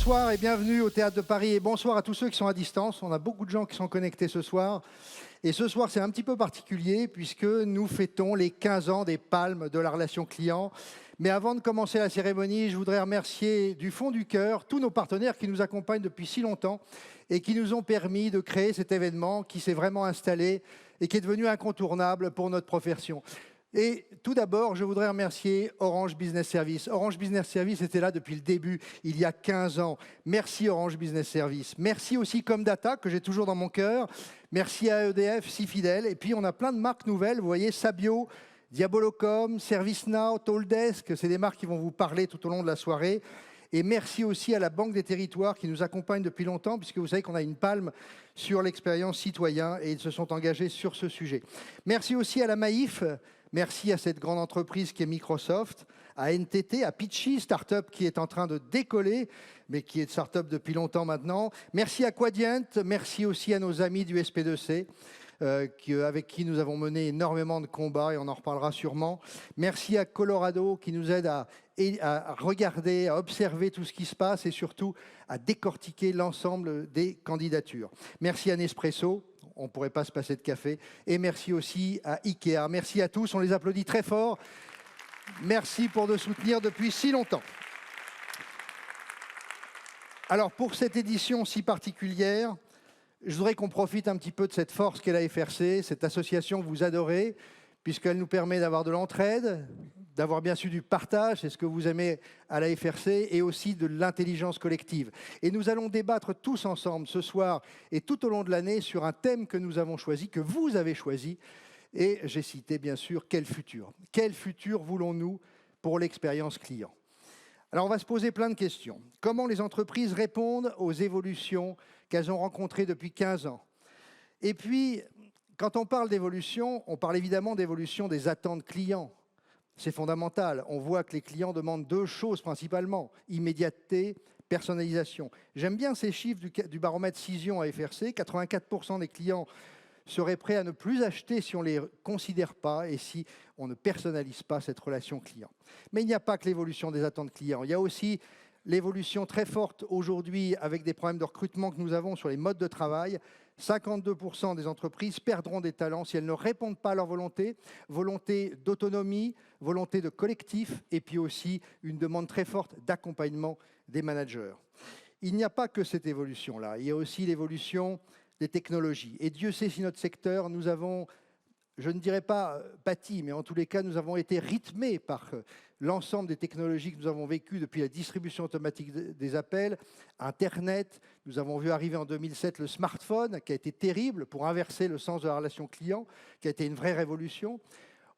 Bonsoir et bienvenue au Théâtre de Paris et bonsoir à tous ceux qui sont à distance. On a beaucoup de gens qui sont connectés ce soir. Et ce soir, c'est un petit peu particulier puisque nous fêtons les 15 ans des Palmes de la relation client. Mais avant de commencer la cérémonie, je voudrais remercier du fond du cœur tous nos partenaires qui nous accompagnent depuis si longtemps et qui nous ont permis de créer cet événement qui s'est vraiment installé et qui est devenu incontournable pour notre profession. Et tout d'abord, je voudrais remercier Orange Business Service. Orange Business Service était là depuis le début, il y a 15 ans. Merci Orange Business Service. Merci aussi Comdata, que j'ai toujours dans mon cœur. Merci à EDF, si fidèle. Et puis, on a plein de marques nouvelles. Vous voyez, Sabio, Diabolocom, ServiceNow, Taldesk. C'est des marques qui vont vous parler tout au long de la soirée. Et merci aussi à la Banque des Territoires qui nous accompagne depuis longtemps, puisque vous savez qu'on a une palme sur l'expérience citoyen et ils se sont engagés sur ce sujet. Merci aussi à la Maïf. Merci à cette grande entreprise qui est Microsoft, à NTT, à Pitchy, start-up qui est en train de décoller, mais qui est start-up depuis longtemps maintenant. Merci à Quadient, merci aussi à nos amis du SP2C, avec qui nous avons mené énormément de combats et on en reparlera sûrement. Merci à Colorado qui nous aide à regarder, à observer tout ce qui se passe et surtout à décortiquer l'ensemble des candidatures. Merci à Nespresso. On ne pourrait pas se passer de café. Et merci aussi à Ikea. Merci à tous, on les applaudit très fort. Merci pour nous soutenir depuis si longtemps. Alors, pour cette édition si particulière, je voudrais qu'on profite un petit peu de cette force qu'est la FRC, cette association que vous adorez, puisqu'elle nous permet d'avoir de l'entraide, d'avoir bien sûr du partage, c'est ce que vous aimez à la FRC, et aussi de l'intelligence collective. Et nous allons débattre tous ensemble ce soir et tout au long de l'année sur un thème que nous avons choisi, que vous avez choisi, et j'ai cité bien sûr quel futur. Quel futur voulons-nous pour l'expérience client? Alors on va se poser plein de questions. Comment les entreprises répondent aux évolutions qu'elles ont rencontrées depuis 15 ans? Et puis, quand on parle d'évolution, on parle évidemment d'évolution des attentes clients. C'est fondamental. On voit que les clients demandent deux choses principalement, immédiateté, personnalisation. J'aime bien ces chiffres du baromètre Cision à FRC. 84% des clients seraient prêts à ne plus acheter si on ne les considère pas et si on ne personnalise pas cette relation client. Mais il n'y a pas que l'évolution des attentes clients. Il y a aussi l'évolution très forte aujourd'hui avec des problèmes de recrutement que nous avons sur les modes de travail. 52% des entreprises perdront des talents si elles ne répondent pas à leur volonté, volonté d'autonomie, volonté de collectif, et puis aussi une demande très forte d'accompagnement des managers. Il n'y a pas que cette évolution-là, il y a aussi l'évolution des technologies. Et Dieu sait si notre secteur, nous avons, je ne dirais pas pâti, mais en tous les cas, nous avons été rythmés par l'ensemble des technologies que nous avons vécues depuis la distribution automatique des appels, Internet. Nous avons vu arriver en 2007 le smartphone, qui a été terrible pour inverser le sens de la relation client, qui a été une vraie révolution.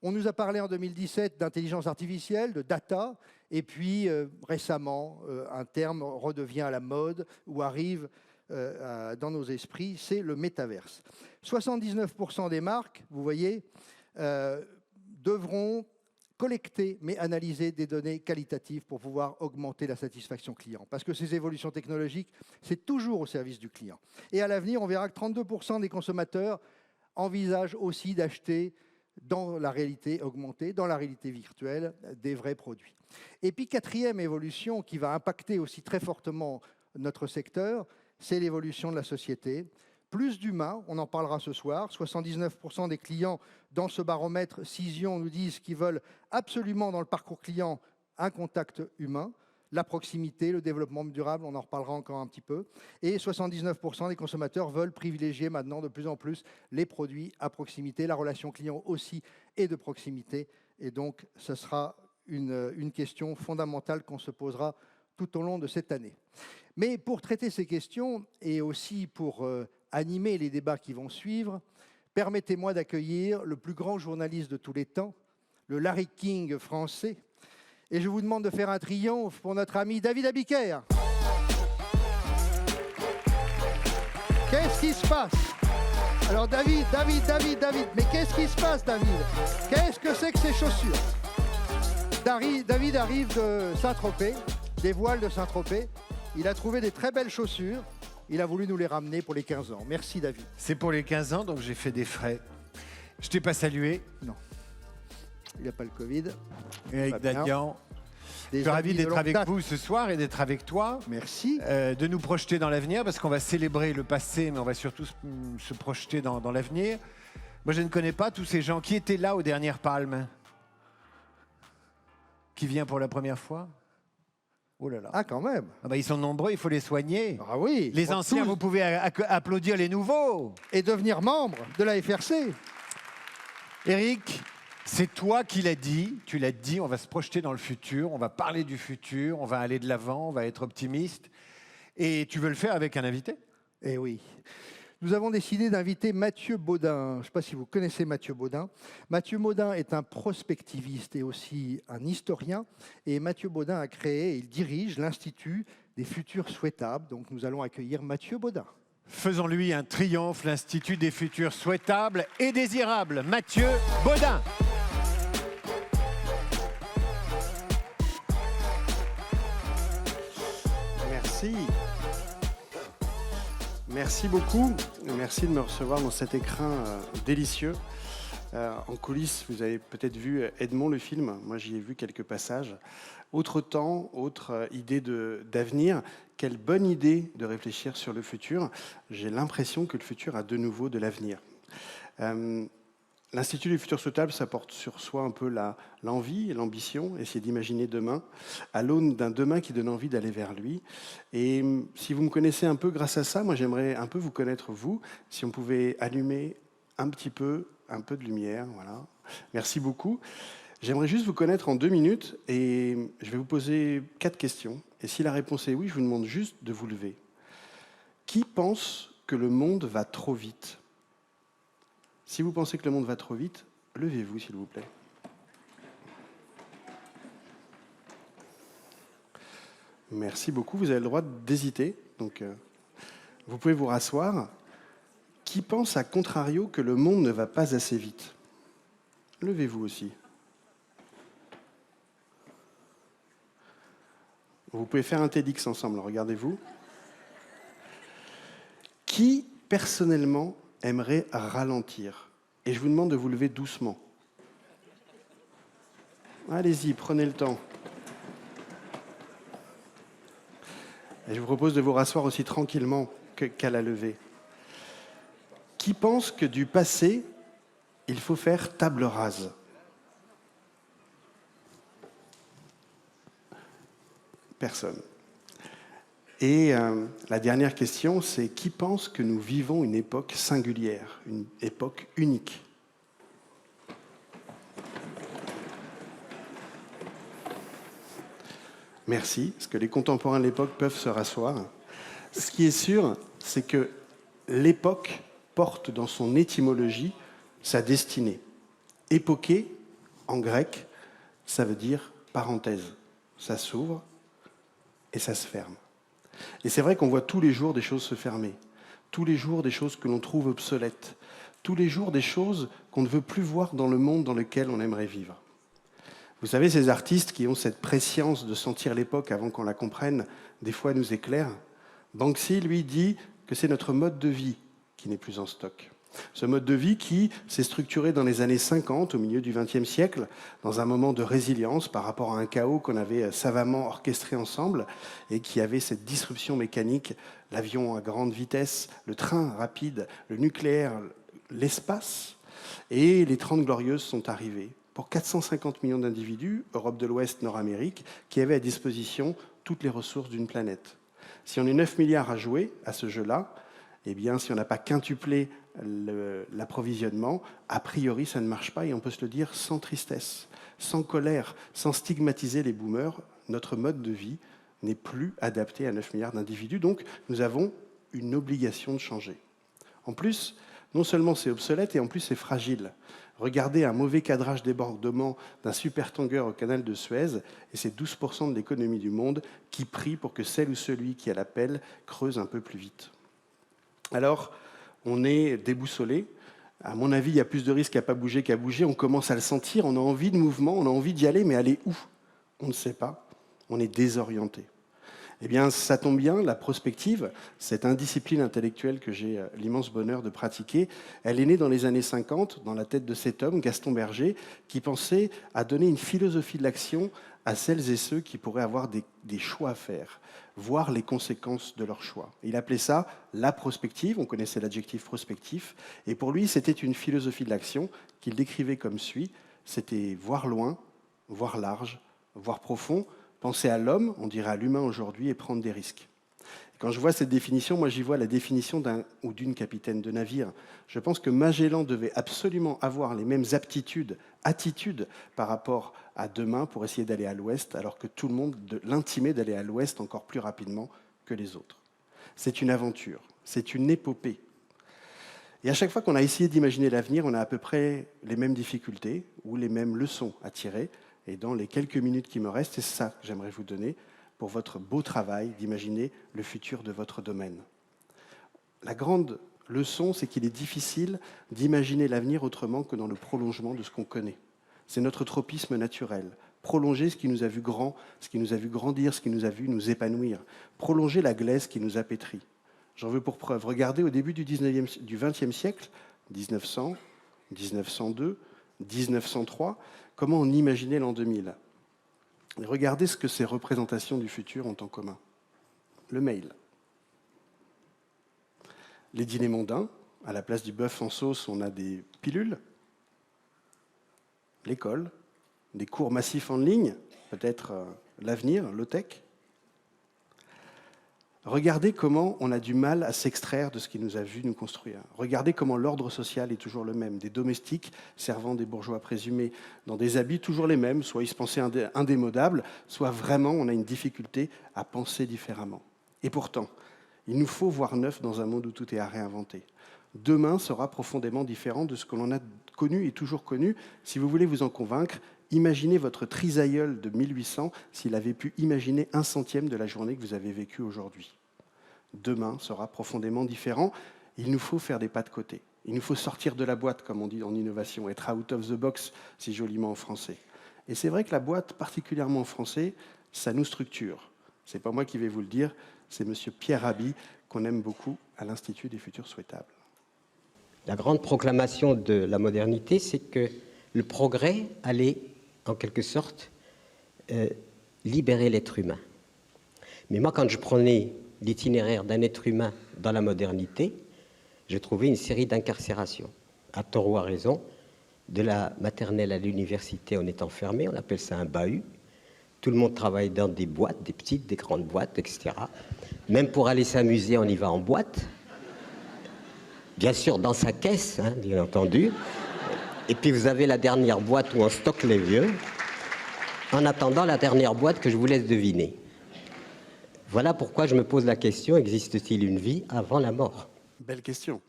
On nous a parlé en 2017 d'intelligence artificielle, de data, et puis récemment, un terme redevient à la mode ou arrive dans nos esprits, c'est le métaverse. 79% des marques, vous voyez, devront collecter mais analyser des données qualitatives pour pouvoir augmenter la satisfaction client. Parce que ces évolutions technologiques, c'est toujours au service du client. Et à l'avenir, on verra que 32% des consommateurs envisagent aussi d'acheter dans la réalité augmentée, dans la réalité virtuelle, des vrais produits. Et puis, quatrième évolution qui va impacter aussi très fortement notre secteur, c'est l'évolution de la société. Plus d'humains, on en parlera ce soir. 79% des clients dans ce baromètre Cision nous disent qu'ils veulent absolument dans le parcours client un contact humain, la proximité, le développement durable, on en reparlera encore un petit peu. Et 79% des consommateurs veulent privilégier maintenant de plus en plus les produits à proximité. La relation client aussi est de proximité. Et donc, ce sera une question fondamentale qu'on se posera tout au long de cette année. Mais pour traiter ces questions et aussi pour animer les débats qui vont suivre, permettez-moi d'accueillir le plus grand journaliste de tous les temps, le Larry King français. Et je vous demande de faire un triomphe pour notre ami David Abiker. Qu'est-ce qui se passe? Alors David, mais qu'est-ce qui se passe, David? Qu'est-ce que c'est que ces chaussures? David arrive de Saint-Tropez, des voiles de Saint-Tropez. Il a trouvé des très belles chaussures. Il a voulu nous les ramener pour les 15 ans. Merci, David. C'est pour les 15 ans, donc j'ai fait des frais. Je t'ai pas salué. Non. Il n'a pas le Covid. Et avec Dadian. Je suis ravi amis de d'être longue avec date. vous ce soir et d'être avec toi. Merci. De nous projeter dans l'avenir, parce qu'on va célébrer le passé, mais on va surtout se projeter dans l'avenir. Moi, je ne connais pas tous ces gens qui étaient là aux dernières Palmes. Qui vient pour la première fois? Oh là là. Ah, quand même. Ah bah, ils sont nombreux, il faut les soigner. Ah oui. Les Pour anciens, tous. vous pouvez applaudir les nouveaux. Et devenir membre de la FRC. Eric, c'est toi qui l'as dit. Tu l'as dit, on va se projeter dans le futur, on va parler du futur, on va aller de l'avant, on va être optimiste. Et tu veux le faire avec un invité? Eh oui. Nous avons décidé d'inviter Mathieu Baudin. Je ne sais pas si vous connaissez Mathieu Baudin. Mathieu Baudin est un prospectiviste et aussi un historien. Et Mathieu Baudin a créé et il dirige l'Institut des futurs souhaitables. Donc nous allons accueillir Mathieu Baudin. Faisons-lui un triomphe, l'Institut des futurs souhaitables et désirables. Mathieu Baudin. Merci. Merci beaucoup. Merci de me recevoir dans cet écrin délicieux. En coulisses, vous avez peut-être vu Edmond, le film. Moi, j'y ai vu quelques passages. Autre temps, autre idée d'avenir. Quelle bonne idée de réfléchir sur le futur. J'ai l'impression que le futur a de nouveau de l'avenir. L'Institut du futur souhaitable, ça porte sur soi un peu l'envie et l'ambition, essayer d'imaginer demain, à l'aune d'un demain qui donne envie d'aller vers lui. Et si vous me connaissez un peu grâce à ça, moi j'aimerais un peu vous connaître, vous, si on pouvait allumer un peu de lumière, voilà. Merci beaucoup. J'aimerais juste vous connaître en 2 minutes et je vais vous poser 4 questions. Et si la réponse est oui, je vous demande juste de vous lever. Qui pense que le monde va trop vite ? Si vous pensez que le monde va trop vite, levez-vous, s'il vous plaît. Merci beaucoup. Vous avez le droit d'hésiter. Donc, vous pouvez vous rasseoir. Qui pense, à contrario, que le monde ne va pas assez vite ? Levez-vous aussi. Vous pouvez faire un TEDx ensemble, regardez-vous. Qui, personnellement, aimerait ralentir? Et je vous demande de vous lever doucement. Allez-y, prenez le temps. Et je vous propose de vous rasseoir aussi tranquillement qu'à la levée. Qui pense que du passé, il faut faire table rase? Personne. Et la dernière question, c'est qui pense que nous vivons une époque singulière, une époque unique? Merci, parce que les contemporains de l'époque peuvent se rasseoir. Ce qui est sûr, c'est que l'époque porte dans son étymologie sa destinée. Époquer, en grec, ça veut dire parenthèse. Ça s'ouvre et ça se ferme. Et c'est vrai qu'on voit tous les jours des choses se fermer, tous les jours des choses que l'on trouve obsolètes, tous les jours des choses qu'on ne veut plus voir dans le monde dans lequel on aimerait vivre. Vous savez, ces artistes qui ont cette prescience de sentir l'époque avant qu'on la comprenne, des fois nous éclairent. Banksy, lui, dit que c'est notre mode de vie qui n'est plus en stock. Ce mode de vie qui s'est structuré dans les années 50, au milieu du XXe siècle, dans un moment de résilience par rapport à un chaos qu'on avait savamment orchestré ensemble et qui avait cette disruption mécanique, l'avion à grande vitesse, le train rapide, le nucléaire, l'espace. Et les 30 Glorieuses sont arrivées pour 450 millions d'individus, Europe de l'Ouest, Nord-Amérique, qui avaient à disposition toutes les ressources d'une planète. Si on est 9 milliards à jouer à ce jeu-là, eh bien, si on n'a pas quintuplé l'approvisionnement, a priori, ça ne marche pas et on peut se le dire sans tristesse, sans colère, sans stigmatiser les boomers. Notre mode de vie n'est plus adapté à 9 milliards d'individus, donc nous avons une obligation de changer. En plus, non seulement c'est obsolète, et en plus c'est fragile. Regardez un mauvais cadrage débordement d'un supertanker au canal de Suez, et c'est 12% de l'économie du monde qui prie pour que celle ou celui qui a la pelle creuse un peu plus vite. Alors, on est déboussolé. À mon avis, il y a plus de risques à ne pas bouger qu'à bouger. On commence à le sentir, on a envie de mouvement, on a envie d'y aller, mais aller où? On ne sait pas. On est désorienté. Eh bien, ça tombe bien, la prospective, cette indiscipline intellectuelle que j'ai l'immense bonheur de pratiquer, elle est née dans les années 50, dans la tête de cet homme, Gaston Berger, qui pensait à donner une philosophie de l'action à celles et ceux qui pourraient avoir des choix à faire, voir les conséquences de leurs choix. Il appelait ça la prospective, on connaissait l'adjectif prospectif, et pour lui, c'était une philosophie de l'action qu'il décrivait comme suit, c'était voir loin, voir large, voir profond, penser à l'homme, on dirait à l'humain aujourd'hui, et prendre des risques. Quand je vois cette définition, moi j'y vois la définition d'un ou d'une capitaine de navire. Je pense que Magellan devait absolument avoir les mêmes attitudes par rapport à demain pour essayer d'aller à l'ouest, alors que tout le monde l'intimait d'aller à l'ouest encore plus rapidement que les autres. C'est une aventure, c'est une épopée. Et à chaque fois qu'on a essayé d'imaginer l'avenir, on a à peu près les mêmes difficultés ou les mêmes leçons à tirer. Et dans les quelques minutes qui me restent, c'est ça que j'aimerais vous donner pour votre beau travail d'imaginer le futur de votre domaine. La grande leçon, c'est qu'il est difficile d'imaginer l'avenir autrement que dans le prolongement de ce qu'on connaît. C'est notre tropisme naturel. Prolonger ce qui nous a vu grand, ce qui nous a vu grandir, ce qui nous a vu nous épanouir. Prolonger la glaise qui nous a pétris. J'en veux pour preuve. Regardez au début du XXe siècle, 1900, 1902, 1903, comment on imaginait l'an 2000. Et regardez ce que ces représentations du futur ont en commun. Le mail. Les dîners mondains, à la place du bœuf en sauce, on a des pilules. L'école, des cours massifs en ligne, peut-être l'avenir, low-tech. Regardez comment on a du mal à s'extraire de ce qui nous a vu nous construire. Regardez comment l'ordre social est toujours le même. Des domestiques servant des bourgeois présumés dans des habits toujours les mêmes, soit ils se pensaient indémodables, soit vraiment on a une difficulté à penser différemment. Et pourtant, il nous faut voir neuf dans un monde où tout est à réinventer. Demain sera profondément différent de ce que l'on a connu et toujours connu. Si vous voulez vous en convaincre, imaginez votre trisaïeul de 1800 s'il avait pu imaginer 1/100 de la journée que vous avez vécue aujourd'hui. Demain sera profondément différent. Il nous faut faire des pas de côté. Il nous faut sortir de la boîte, comme on dit en innovation, être out of the box, si joliment en français. Et c'est vrai que la boîte, particulièrement en français, ça nous structure. Ce n'est pas moi qui vais vous le dire, c'est M. Pierre Rabhi, qu'on aime beaucoup à l'Institut des futurs souhaitables. La grande proclamation de la modernité, c'est que le progrès allait, en quelque sorte, libérer l'être humain. Mais moi, quand je prenais l'itinéraire d'un être humain dans la modernité, je trouvais une série d'incarcérations. À tort ou à raison, de la maternelle à l'université, on est enfermé, on appelle ça un bahut. Tout le monde travaille dans des boîtes, des petites, des grandes boîtes, etc. Même pour aller s'amuser, on y va en boîte. Bien sûr, dans sa caisse, hein, bien entendu. Et puis vous avez la dernière boîte où on stocke les vieux. En attendant la dernière boîte que je vous laisse deviner. Voilà pourquoi je me pose la question, existe-t-il une vie avant la mort? Belle question.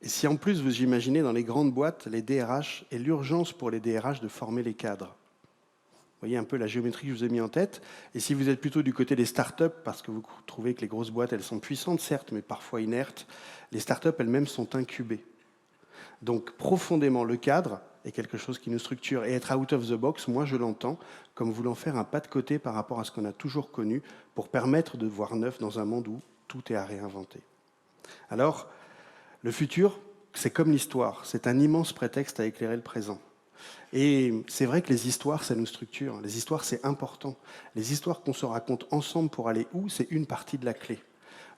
Et si en plus vous imaginez dans les grandes boîtes, les DRH et l'urgence pour les DRH de former les cadres. Vous voyez un peu la géométrie que je vous ai mis en tête. Et si vous êtes plutôt du côté des startups, parce que vous trouvez que les grosses boîtes, elles sont puissantes, certes, mais parfois inertes, les startups elles-mêmes sont incubées. Donc profondément, le cadre est quelque chose qui nous structure. Et être out of the box, moi je l'entends comme voulant faire un pas de côté par rapport à ce qu'on a toujours connu pour permettre de voir neuf dans un monde où tout est à réinventer. Alors, le futur, c'est comme l'histoire. C'est un immense prétexte à éclairer le présent. Et c'est vrai que les histoires, ça nous structure. Les histoires, c'est important. Les histoires qu'on se raconte ensemble pour aller où, c'est une partie de la clé.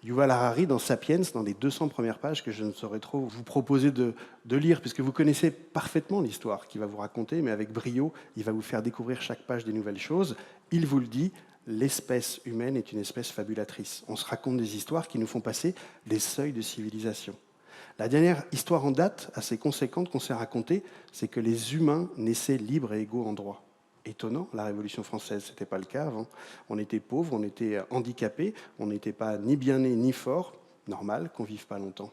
Yuval Harari, dans Sapiens, dans les 200 premières pages que je ne saurais trop vous proposer de lire, puisque vous connaissez parfaitement l'histoire qu'il va vous raconter, mais avec brio, il va vous faire découvrir chaque page des nouvelles choses. Il vous le dit, l'espèce humaine est une espèce fabulatrice. On se raconte des histoires qui nous font passer des seuils de civilisation. La dernière histoire en date, assez conséquente qu'on s'est racontée, c'est que les humains naissaient libres et égaux en droit. Étonnant, la Révolution française, ce n'était pas le cas avant. On était pauvres, on était handicapés, on n'était pas ni bien nés ni forts. Normal qu'on ne vive pas longtemps.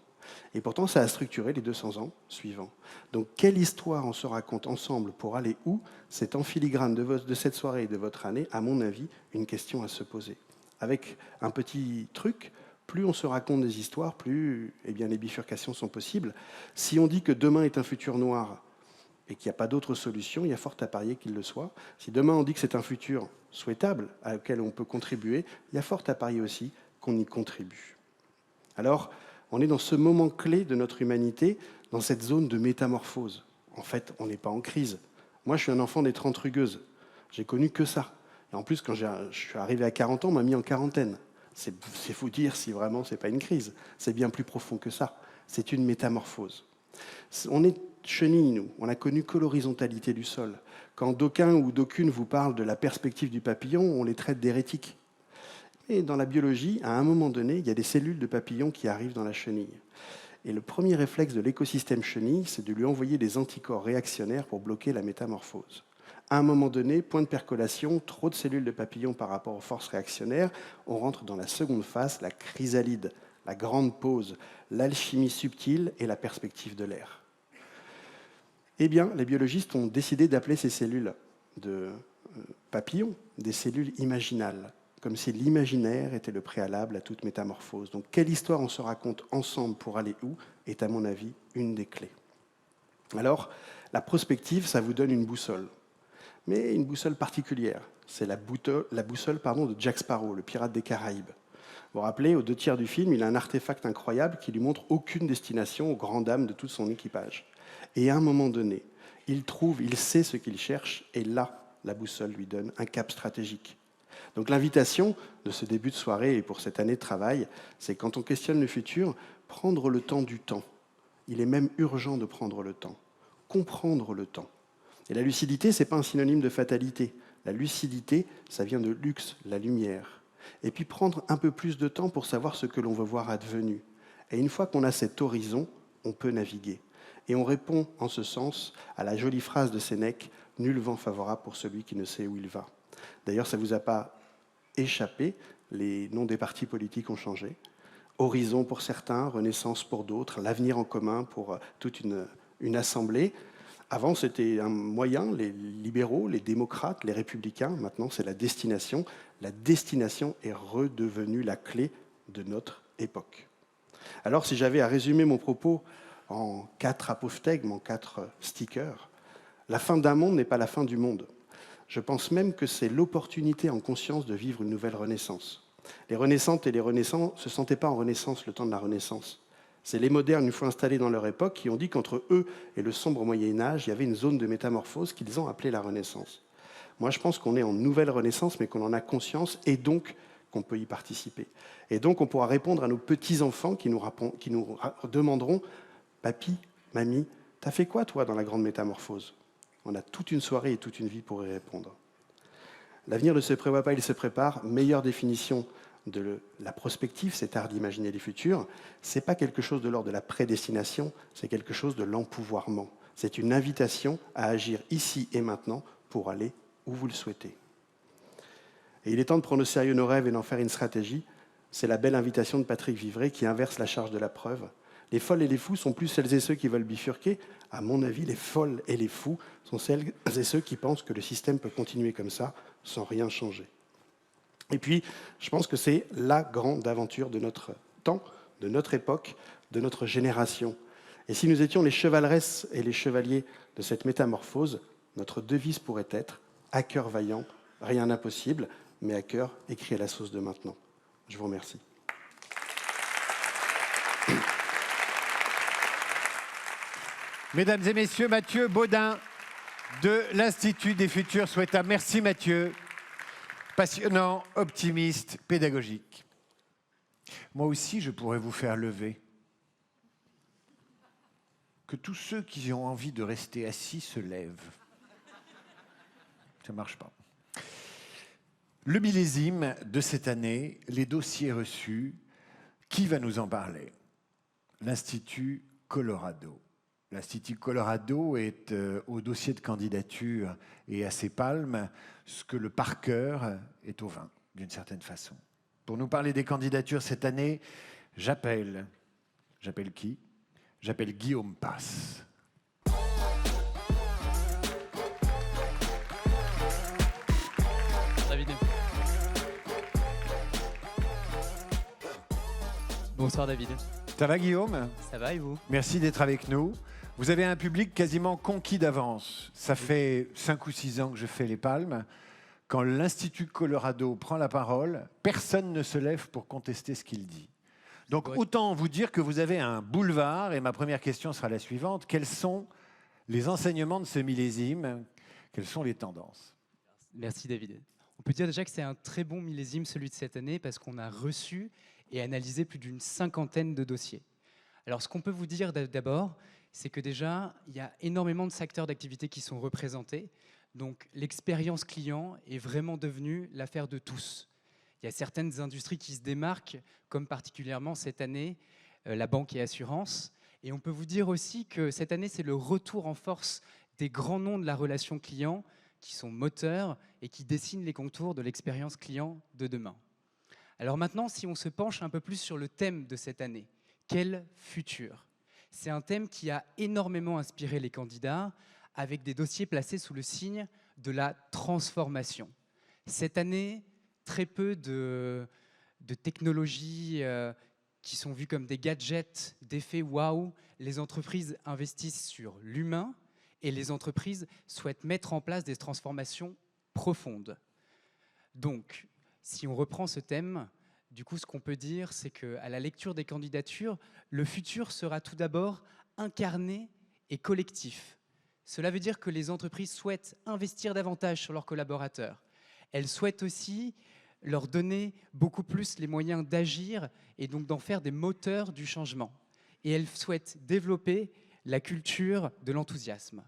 Et pourtant, ça a structuré les 200 ans suivants. Donc, quelle histoire on se raconte ensemble pour aller où? C'est en filigrane de cette soirée et de votre année, à mon avis, une question à se poser. Avec un petit truc, plus on se raconte des histoires, plus les bifurcations sont possibles. Si on dit que demain est un futur noir, et qu'il n'y a pas d'autre solution, il y a fort à parier qu'il le soit. Si demain on dit que c'est un futur souhaitable auquel on peut contribuer, il y a fort à parier aussi qu'on y contribue. Alors, on est dans ce moment clé de notre humanité, dans cette zone de métamorphose. En fait, on n'est pas en crise. Moi, je suis un enfant des 30 rugueuses. J'ai connu que ça. Et en plus, quand je suis arrivé à 40 ans, on m'a mis en quarantaine. C'est vous dire si vraiment c'est pas une crise. C'est bien plus profond que ça. C'est une métamorphose. On est chenilles, nous. On n'a connu que l'horizontalité du sol. Quand d'aucuns ou d'aucunes vous parlent de la perspective du papillon, on les traite d'hérétiques. Et dans la biologie, à un moment donné, il y a des cellules de papillon qui arrivent dans la chenille. Et le premier réflexe de l'écosystème chenille, c'est de lui envoyer des anticorps réactionnaires pour bloquer la métamorphose. À un moment donné, point de percolation, trop de cellules de papillon par rapport aux forces réactionnaires, on rentre dans la seconde phase, la chrysalide, la grande pause, l'alchimie subtile et la perspective de l'air. Eh bien, les biologistes ont décidé d'appeler ces cellules de papillons des cellules imaginales, comme si l'imaginaire était le préalable à toute métamorphose. Donc, quelle histoire on se raconte ensemble pour aller où est, à mon avis, une des clés. Alors, la prospective, ça vous donne une boussole, mais une boussole particulière. C'est la boussole de Jack Sparrow, le pirate des Caraïbes. Vous vous rappelez, aux 2/3 du film, il a un artefact incroyable qui lui montre aucune destination aux grandes dames de tout son équipage. Et à un moment donné, il sait ce qu'il cherche, et là, la boussole lui donne un cap stratégique. Donc l'invitation de ce début de soirée et pour cette année de travail, c'est quand on questionne le futur, prendre le temps du temps. Il est même urgent de prendre le temps, comprendre le temps. Et la lucidité, ce n'est pas un synonyme de fatalité. La lucidité, ça vient de lux, la lumière. Et puis prendre un peu plus de temps pour savoir ce que l'on veut voir advenu. Et une fois qu'on a cet horizon, on peut naviguer. Et on répond en ce sens à la jolie phrase de Sénèque, « Nul vent favorable pour celui qui ne sait où il va ». D'ailleurs, ça ne vous a pas échappé, les noms des partis politiques ont changé. Horizon pour certains, Renaissance pour d'autres, l'avenir en commun pour toute une assemblée. Avant, c'était un moyen, les libéraux, les démocrates, les républicains. Maintenant, c'est la destination. La destination est redevenue la clé de notre époque. Alors, si j'avais à résumer mon propos en 4 apophthegmes, en 4 stickers, la fin d'un monde n'est pas la fin du monde. Je pense même que c'est l'opportunité en conscience de vivre une nouvelle renaissance. Les renaissantes et les renaissants ne se sentaient pas en renaissance le temps de la Renaissance. C'est les modernes, une fois installés dans leur époque, qui ont dit qu'entre eux et le sombre Moyen-Âge, il y avait une zone de métamorphose qu'ils ont appelée la Renaissance. Moi, je pense qu'on est en nouvelle Renaissance, mais qu'on en a conscience et donc qu'on peut y participer. Et donc, on pourra répondre à nos petits-enfants qui nous demanderont « Papy, mamie, t'as fait quoi, toi, dans la grande métamorphose ?» On a toute une soirée et toute une vie pour y répondre. L'avenir ne se prévoit pas, il se prépare. Meilleure définition de la prospective, cet art d'imaginer les futurs, ce n'est pas quelque chose de l'ordre de la prédestination, c'est quelque chose de l'empouvoirment. C'est une invitation à agir ici et maintenant pour aller où vous le souhaitez. Et il est temps de prendre au sérieux nos rêves et d'en faire une stratégie. C'est la belle invitation de Patrick Vivray qui inverse la charge de la preuve. Les folles et les fous sont plus celles et ceux qui veulent bifurquer. À mon avis, les folles et les fous sont celles et ceux qui pensent que le système peut continuer comme ça, sans rien changer. Et puis, je pense que c'est la grande aventure de notre temps, de notre époque, de notre génération. Et si nous étions les chevaleresses et les chevaliers de cette métamorphose, notre devise pourrait être « à cœur vaillant, rien d'impossible, mais à cœur écrit à la sauce de maintenant ». Je vous remercie. Mesdames et messieurs, Mathieu Baudin de l'Institut des Futurs Souhaitables. Merci Mathieu. Passionnant, optimiste, pédagogique. Moi aussi, je pourrais vous faire lever. Que tous ceux qui ont envie de rester assis se lèvent. Ça ne marche pas. Le millésime de cette année, les dossiers reçus, qui va nous en parler? L'Institut Colorado. L'Institut Colorado est au dossier de candidature et à ses palmes ce que le Parker est au vin, d'une certaine façon. Pour nous parler des candidatures cette année, j'appelle qui? J'appelle Guillaume Passe. David. Bonsoir David. Ça va Guillaume? Ça va et vous? Merci d'être avec nous. Vous avez un public quasiment conquis d'avance. Ça fait 5 ou 6 ans que je fais les Palmes. Quand l'Institut Colorado prend la parole, personne ne se lève pour contester ce qu'il dit. Donc autant vous dire que vous avez un boulevard, et ma première question sera la suivante. Quels sont les enseignements de ce millésime? Quelles sont les tendances? Merci David. On peut dire déjà que c'est un très bon millésime, celui de cette année, parce qu'on a reçu et analysé plus d'une 50aine de dossiers. Alors ce qu'on peut vous dire d'abord, c'est que déjà, il y a énormément de secteurs d'activité qui sont représentés. Donc l'expérience client est vraiment devenue l'affaire de tous. Il y a certaines industries qui se démarquent, comme particulièrement cette année, la banque et assurance. Et on peut vous dire aussi que cette année, c'est le retour en force des grands noms de la relation client qui sont moteurs et qui dessinent les contours de l'expérience client de demain. Alors maintenant, si on se penche un peu plus sur le thème de cette année, quel futur? C'est un thème qui a énormément inspiré les candidats, avec des dossiers placés sous le signe de la transformation. Cette année, très peu de technologies qui sont vues comme des gadgets, d'effets waouh. Les entreprises investissent sur l'humain et les entreprises souhaitent mettre en place des transformations profondes. Donc, si on reprend ce thème, du coup, ce qu'on peut dire, c'est qu'à la lecture des candidatures, le futur sera tout d'abord incarné et collectif. Cela veut dire que les entreprises souhaitent investir davantage sur leurs collaborateurs. Elles souhaitent aussi leur donner beaucoup plus les moyens d'agir et donc d'en faire des moteurs du changement. Et elles souhaitent développer la culture de l'enthousiasme.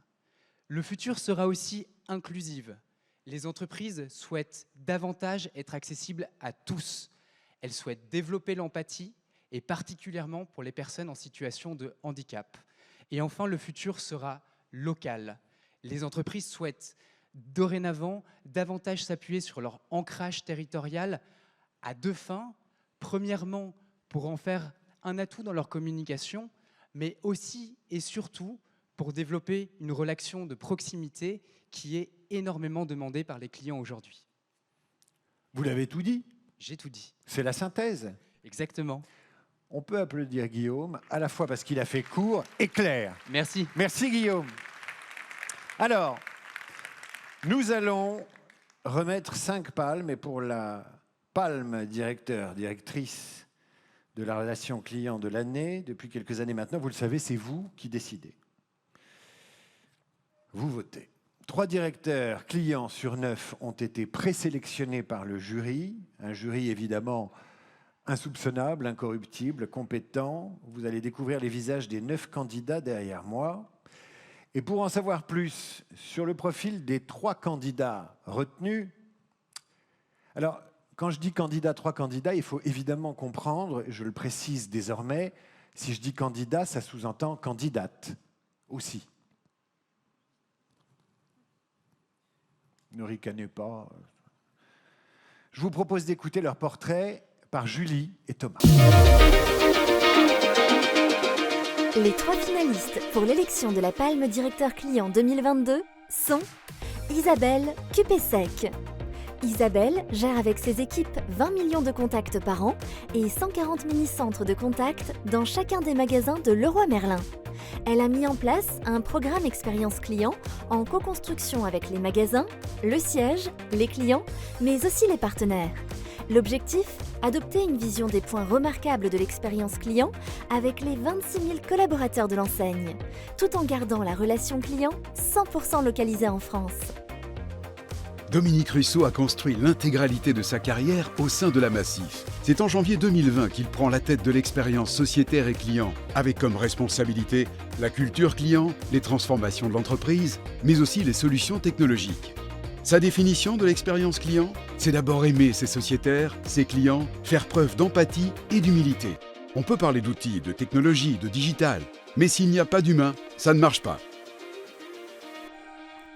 Le futur sera aussi inclusive. Les entreprises souhaitent davantage être accessibles à tous. Elles souhaitent développer l'empathie, et particulièrement pour les personnes en situation de handicap. Et enfin, le futur sera local. Les entreprises souhaitent dorénavant davantage s'appuyer sur leur ancrage territorial à 2 fins. Premièrement, pour en faire un atout dans leur communication, mais aussi et surtout pour développer une relation de proximité qui est énormément demandée par les clients aujourd'hui. Vous l'avez tout dit? J'ai tout dit. C'est la synthèse. Exactement. On peut applaudir Guillaume, à la fois parce qu'il a fait court et clair. Merci. Merci Guillaume. Alors, nous allons remettre 5 palmes, et pour la palme directeur, directrice de la relation client de l'année, depuis quelques années maintenant, vous le savez, c'est vous qui décidez. Vous votez. 3 directeurs clients sur 9 ont été présélectionnés par le jury. Un jury évidemment insoupçonnable, incorruptible, compétent. Vous allez découvrir les visages des 9 candidats derrière moi. Et pour en savoir plus sur le profil des 3 candidats retenus, alors quand je dis 3 candidats, il faut évidemment comprendre, je le précise désormais, si je dis candidat, ça sous-entend candidate aussi. Ne ricanez pas. Je vous propose d'écouter leur portrait par Julie et Thomas. Les 3 finalistes pour l'élection de la Palme Directeur Client 2022 sont Isabelle Cupessec. Isabelle gère avec ses équipes 20 millions de contacts par an et 140 mini-centres de contacts dans chacun des magasins de Leroy Merlin. Elle a mis en place un programme expérience client en co-construction avec les magasins, le siège, les clients, mais aussi les partenaires. L'objectif, adopter une vision des points remarquables de l'expérience client avec les 26 000 collaborateurs de l'enseigne, tout en gardant la relation client 100% localisée en France. Dominique Russo a construit l'intégralité de sa carrière au sein de la Massif. C'est en janvier 2020 qu'il prend la tête de l'expérience sociétaire et client, avec comme responsabilité la culture client, les transformations de l'entreprise, mais aussi les solutions technologiques. Sa définition de l'expérience client, c'est d'abord aimer ses sociétaires, ses clients, faire preuve d'empathie et d'humilité. On peut parler d'outils, de technologie, de digital, mais s'il n'y a pas d'humain, ça ne marche pas.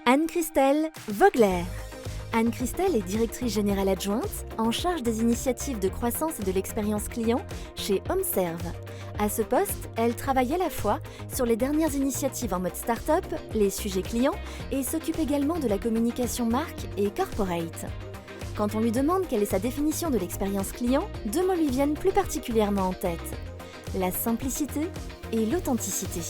Anne-Christelle Vogler. Anne-Christelle est directrice générale adjointe en charge des initiatives de croissance et de l'expérience client chez HomeServe. À ce poste, elle travaille à la fois sur les dernières initiatives en mode start-up, les sujets clients et s'occupe également de la communication marque et corporate. Quand on lui demande quelle est sa définition de l'expérience client, 2 mots lui viennent plus particulièrement en tête. La simplicité et l'authenticité.